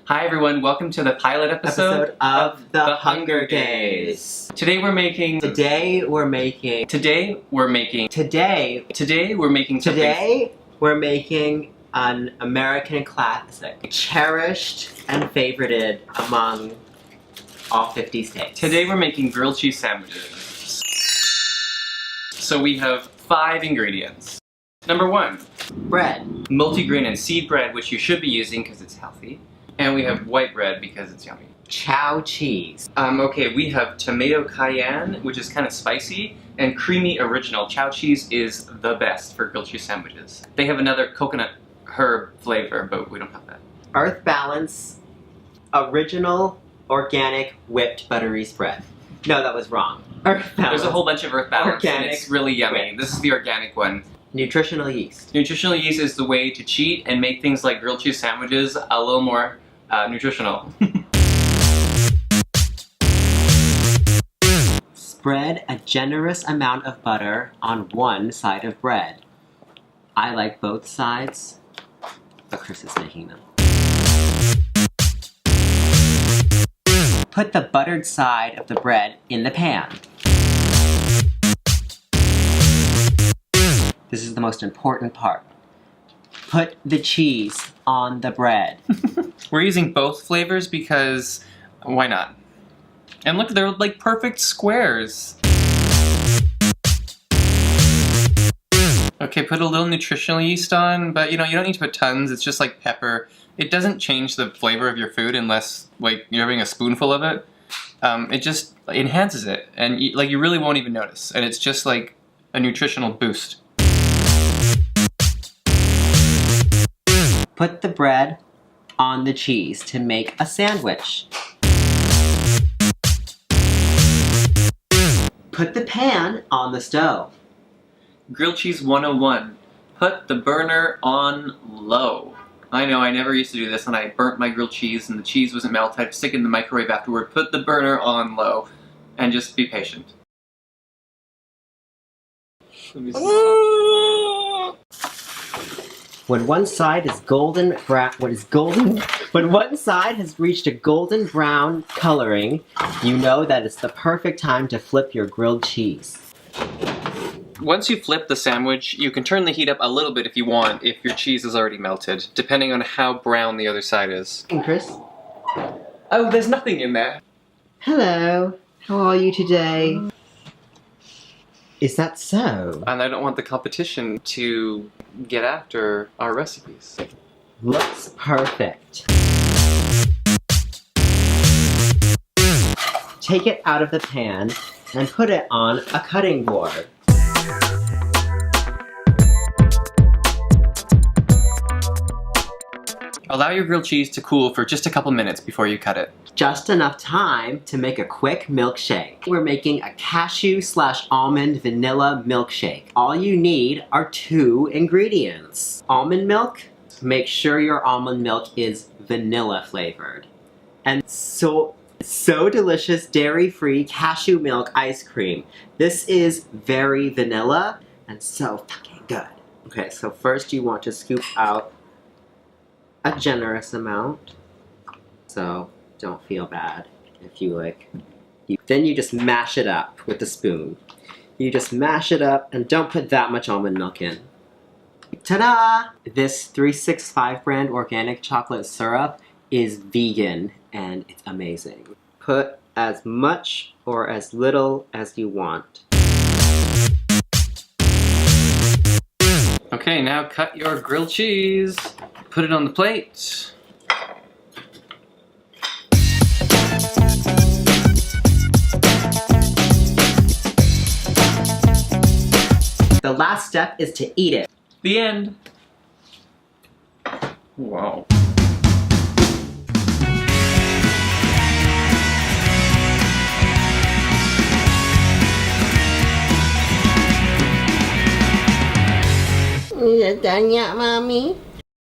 Hi everyone, welcome to the pilot episode of The Hunger Games. Today we're making an American classic, cherished and favorited among all 50 states. Today we're making grilled cheese sandwiches. So we have 5 ingredients. Number 1, bread. Multigrain and seed bread, which you should be using because it's healthy. And we have white bread because it's yummy. Chow cheese. Okay, we have tomato cayenne, which is kind of spicy, and creamy original. Chow cheese is the best for grilled cheese sandwiches. They have another coconut herb flavor, but we don't have that. Earth Balance original organic whipped buttery spread. No, that was wrong. Earth Balance. There's a whole bunch of Earth Balance, organic, and it's really yummy. whipped. This is the organic one. Nutritional yeast. Nutritional yeast is the way to cheat and make things like grilled cheese sandwiches a little more nutritional. Spread a generous amount of butter on one side of bread. I like both sides, but Chris is making them. Put the buttered side of the bread in the pan. This is the most important part. Put the cheese on the bread. We're using both flavors because why not? And look, they're like perfect squares. Okay, put a little nutritional yeast on, but you don't need to put tons. It's just like pepper. It doesn't change the flavor of your food unless like you're having a spoonful of it. It just enhances it, and you really won't even notice. And it's just like a nutritional boost. Put the bread on the cheese to make a sandwich. Put the pan on the stove. Grilled cheese 101. Put the burner on low. I know, I never used to do this, and I burnt my grilled cheese and the cheese wasn't melted. I had to stick it in the microwave afterward. Put the burner on low and just be patient. When one side is golden brown, when one side has reached a golden brown coloring, you know that it's the perfect time to flip your grilled cheese. Once you flip the sandwich, you can turn the heat up a little bit if you want, if your cheese is already melted, depending on how brown the other side is. And Chris? Oh, there's nothing in there. Hello, how are you today? Is that so? And I don't want the competition to get after our recipes. Looks perfect. Take it out of the pan and put it on a cutting board. Allow your grilled cheese to cool for just a couple minutes before you cut it. Just enough time to make a quick milkshake. We're making a cashew/almond vanilla milkshake. All you need are 2 ingredients. Almond milk. Make sure your almond milk is vanilla flavored. And so delicious dairy-free cashew milk ice cream. This is very vanilla and so fucking good. Okay, so first you want to scoop out a generous amount. So don't feel bad if you then you just mash it up with a spoon. You just mash it up and don't put that much almond milk in. Ta-da! This 365 brand organic chocolate syrup is vegan and it's amazing. Put as much or as little as you want. Okay, now cut your grilled cheese. Put it on the plate. The last step is to eat it. The end. Wow. Is it done yet, Mommy?